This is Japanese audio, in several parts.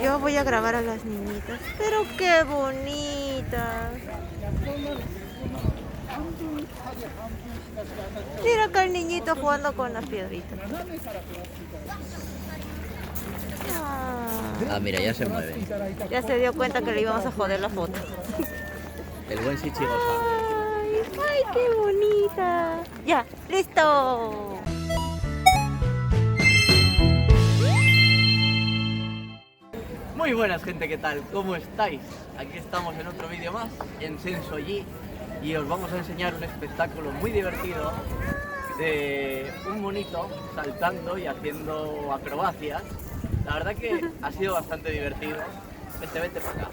Yo voy a grabar a las niñitas. Pero qué bonitas. Mira acá el niñito jugando con las piedritas. Ah, mira, ya se mueve. Ya se dio cuenta que le íbamos a joder la foto. El buen Shichigo-san. Ay, ay, qué bonita. Ya, listo. Muy buenas, gente, ¿qué tal? ¿Cómo estáis? Aquí estamos en otro vídeo más, en Sensoji, y os vamos a enseñar un espectáculo muy divertido de un monito saltando y haciendo acrobacias. La verdad que ha sido bastante divertido. Vete para acá.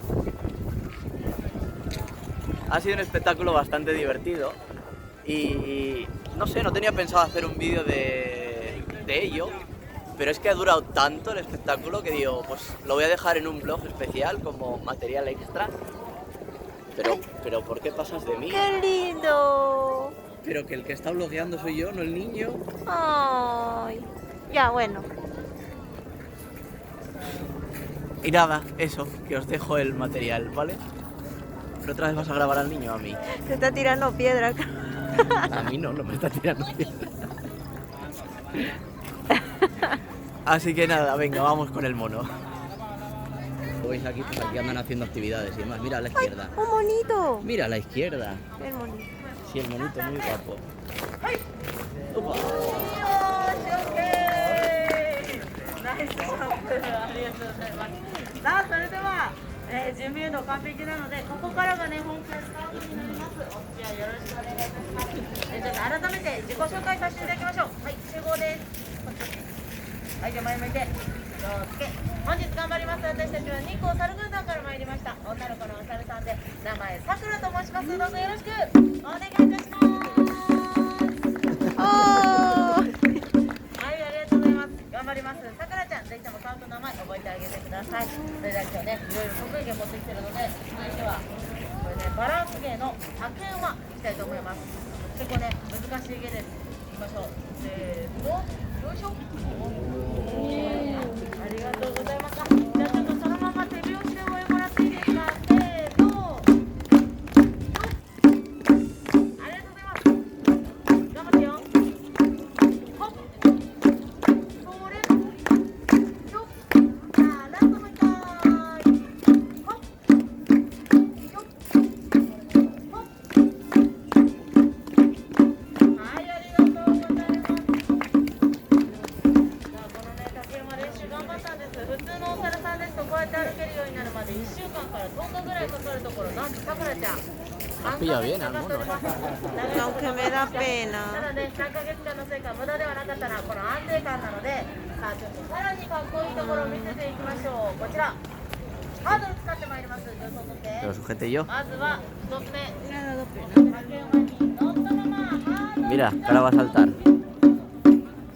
Ha sido un espectáculo bastante divertido y no sé, no tenía pensado hacer un vídeo de ello, pero es que ha durado tanto el espectáculo que digo, pues lo voy a dejar en un blog especial como material extra. Pero ¿por qué pasas de mí? ¡Qué lindo! Pero que el que está blogueando soy yo, no el niño. Ay, ya, bueno. Y nada, eso, que os dejo el material, ¿vale? Pero otra vez vas a grabar al niño, a mí. Se está tirando piedra acá. A mí no me está tirando piedra. Así que nada, venga, vamos con el mono. Como veis aquí, pues aquí andan haciendo actividades y demás. Mira a la izquierda. ¡Un monito! Mira a la izquierda. El monito. Sí, el monito muy guapo. Upa. さあそれでは、準備運動完璧なのでここからがね本気のスタートになります。お付き合いよろしくお願いいたします。じゃあ改めて自己紹介させていただきましょう。はい、集合です。はい、じゃあ前向いて気をつけ。本日頑張ります。私たちは日光猿軍団から参りました女の子のお猿さんで名前さくらと申します。どうぞよろしくお願いいたします。はい、ありがとうございます。頑張ります。さくらちゃん、ぜひとも顔と名前覚えてあげてください。それでは今日ね、いろいろ得意芸持ってきてるので、続いてはこれね、バランス芸の竹馬いきたいと思います。結構ね、難しい芸です。いきましょう。せーの、よいしょ。ありがとうございます。じゃあちょっとそのまま手拍子で覚えてもらっていいですか。せーの。ありがとうございます。頑張ってよ。ほっ。それ。よっ。あー、ラストもう一回。ほっ。よっ。ほっ。はい、ありがとうございます。じゃあこのね、竹馬練習頑張ったんです。普通のお猿さんですとこうやって歩けるようになるまで1週間から10日ぐらいかかるところ、なんとさくらちゃんpilla bien al mono, Aunque me da pena. ただね、3ヶ月間の成果無駄ではなかったな、この安定感なので、さあちょっとさらにかっこいいところを見せていきましょう。こちらハードル使ってまいります。助走取って、 Lo sujete yo. まずは1つ目、竹馬に乗ったままハードル Mira, que ahora va a saltar.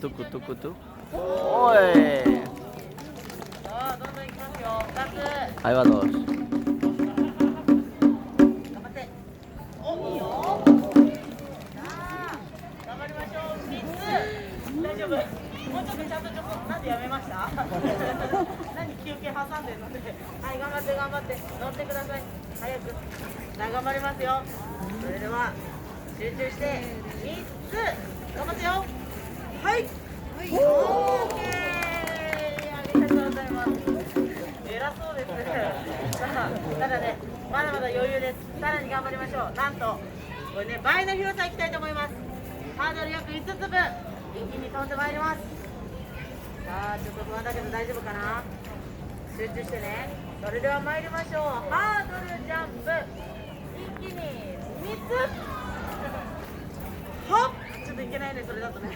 Tucu, tucu, tu. ¡Uy! さあどんどんいきますよ。2つ Ahí va dos. 頑張って。お、いいよ。さあ、頑張りましょう。3つ。大丈夫。もうちょっとちゃんとなんでやめました？何休憩挟んでるので。はい、頑張って頑張って。乗ってください。早く。さあ、頑張りますよ。それでは集中して3つ。頑張ってよ。はい。オーケー。ありがとうございます。偉そうですね。さあ、ただね、まだまだ余裕です。さらに頑張りましょう。なんと、これね、倍の広さいきたいと思います。ハードル約5つ分、一気に飛んでまいります。さあ、ちょっと不安だけど大丈夫かな。集中してね。それでは参りましょう。ハードルジャンプ、一気に3つ。ほっ、ちょっといけないね、それだとね。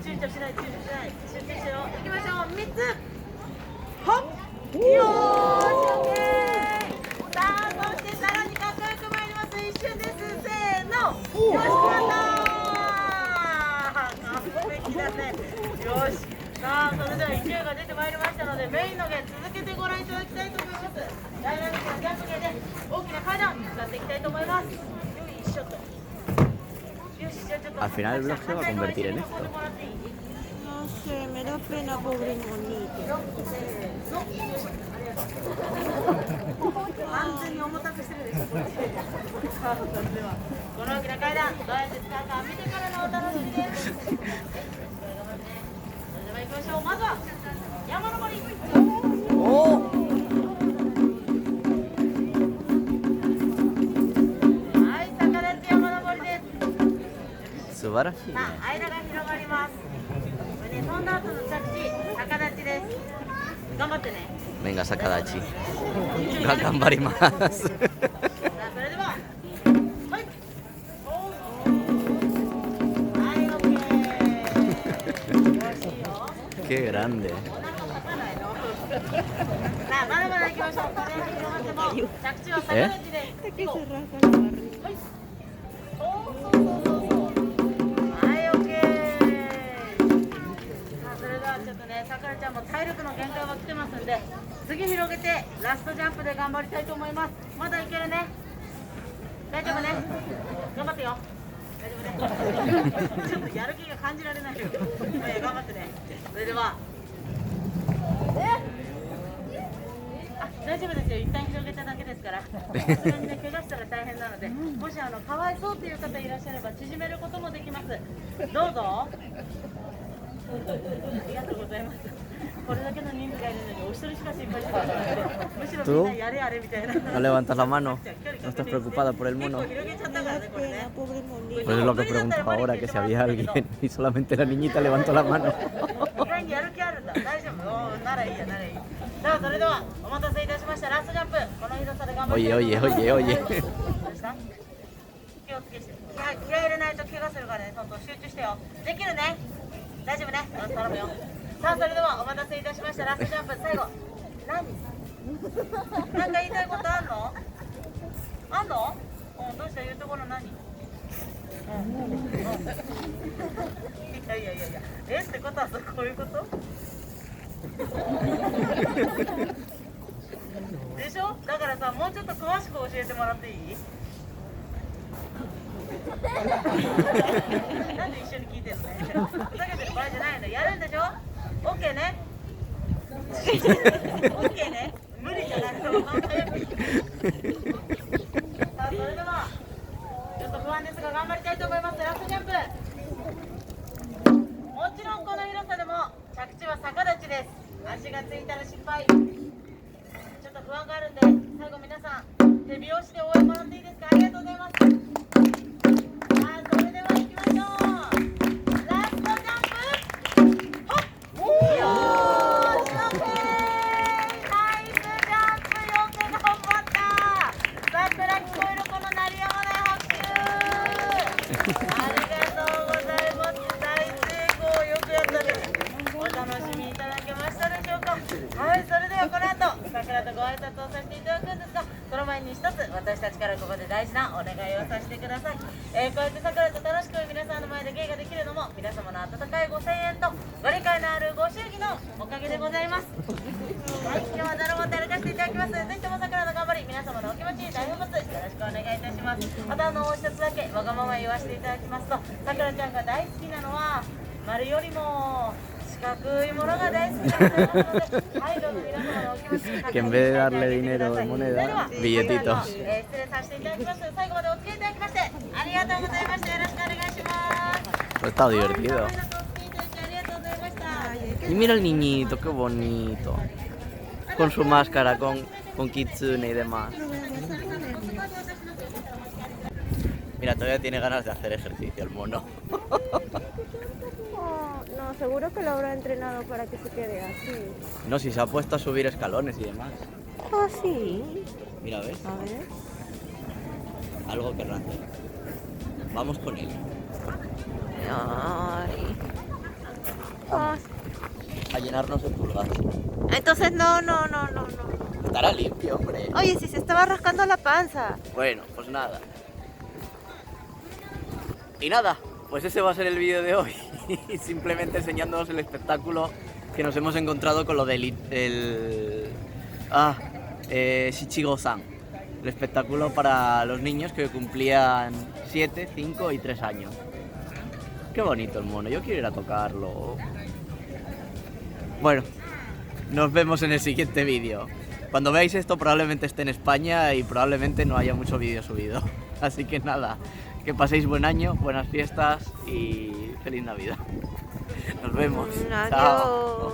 躊躇しない、集中してよ。行きましょう。3つ。ほっ。よーし、オッケー。さあ、そしてさらにかっこよく参ります。一瞬です。せーの。よし、決まったー。完璧だね。よし。さあ、それでは勢いが出てまいりましたので、メインの芸続けてご覧いただきたいと思います。ダイナミックなジャンプ芸で大きな階段使っていきたいと思います。よいしょと。よし、じゃあちょっと Al final el blog se va a convertir en esto. No sé, me da pena, pobre monito. 晴らしいね。さあ、間が広がります。これね、飛んだ後の着地、逆立ちです。頑張ってね。Venga, Sakadachi. Gambarimasu. さあ、それでは、はい。はい、オッケー。よろしいよ。Qué grande. お腹立たないの。さあ、まだまだ行きましょう。これが広がっても、着地は逆立ちです。 Hasta que se rasca la barriga. はい。はい、オッケー。さあ、それではちょっとね、さくらちゃんも体力の限界は来てますんで、次広げてラストジャンプで頑張りたいと思います。まだいけるね。大丈夫ね。頑張ってよ。大丈夫ね。ちょっとやる気が感じられないよ。まあいいや、頑張ってね。それでは。あ、大丈夫ですよ。一旦広げただけですから。さすがにね、怪我したら大変なので、もしかわいそうという方いらっしゃれば縮めることもできます。どうぞ。ありがとうございます。これだけの人数がいるのにお一人しか心配してないので、むしろみんなやれやれみたいな。 No levantas la mano. No estás preocupada por el 結 mono. 構広げちゃったからね、これね。 Pobre monito. Pues es lo que preguntaba ahora, que si había alguien y solamente la niñita levantó la mano. 意外にやる気あるんだ。大丈夫。おー、ならいいや、ならいい。さあ、それではお待たせいたしました。ラストジャンプ。この広さで頑張って。 Oye, oye, oye, oye. どうした？気をつけして。気合い入れないと怪我するからね。そうそう、集中してよ。できるね。大丈夫ね。よし、頼むよ。さあ、それではお待たせいたしました。ラストジャンプ、最後。何？なんか言いたいことあんの？あんの？うん、どうした言うところ何？いやいやいやいや、ってことはさ、こういうことでしょ。だからさ、もうちょっと詳しく教えてもらっていい？なんで一緒に聞いてるのね。ふざけてる場合じゃないの。やるんでしょ。 OK ね。 OK ね。無理じゃないの。早く。さあ、それではちょっと不安ですが頑張りたいと思います。ラストジャンプ。もちろんこの広さでも着地は逆立ちです。足がついたら失敗。ちょっと不安があるんで、最後皆さん手拍子で応援もらっていいですか。ありがとうございます。さあ、それでは行きましょう。ラストジャンプ。ほっ。よーし、オッケー。ナイスジャンプ。よく頑張った。桜聞こえるこの鳴りやまない拍手。ありがとうございます。大成功。よくやったです。お楽しみいただけましたでしょうか。はい、それではこの後桜とご挨拶をさせていただくんですが、その前に一つ私たちからここで大事なお願いをさせてください。こうやって桜と楽しく皆さんの前で芸ができるのも皆様の温かいご声援とご理解のあるご祝儀のおかげでございます。はい、今日はだるまって歩かせていただきます。ぜひとも桜の頑張り、皆様のお気持ちに大変物よろしくお願いいたします。あとお一つだけわがまま言わせていただきますと、桜ちゃんが大好きなのは丸よりも四角いものが大好きでございますので、はい、どうぞ皆様のお気持ちに Que en vez de darle dinero de moneda, billetitos. 失礼させていただきます。最後までお付き合いいただきましてありがとうございました。よろしくお願いします。 Pues está divertido. ありがとうございました。 Y mira el niñito, qué bonito. Con su máscara, con kitsune y demás. Mira, todavía tiene ganas de hacer ejercicio el mono. Oh, no, seguro que lo habrá entrenado para que se quede así. No, si se ha puesto a subir escalones y demás. Ah, sí. Mira, ¿ves? A ver. Algo querrá hacer. Vamos con él. Ay. Ah, A llenarnos de pulgas. entonces no. Estará limpio, hombre. Oye, si se estaba rascando la panza. Bueno, pues nada. Y nada, pues ese va a ser el vídeo de hoy. Simplemente enseñándoos el espectáculo que nos hemos encontrado con lo del Shichigo-san. El espectáculo para los niños que cumplían 7, 5 y 3 años. Qué bonito el mono, yo quiero ir a tocarlo. Bueno, nos vemos en el siguiente vídeo. Cuando veáis esto probablemente esté en España y probablemente no haya mucho vídeo subido. Así que nada, que paséis buen año, buenas fiestas y feliz Navidad. Nos vemos. Adiós. Chao.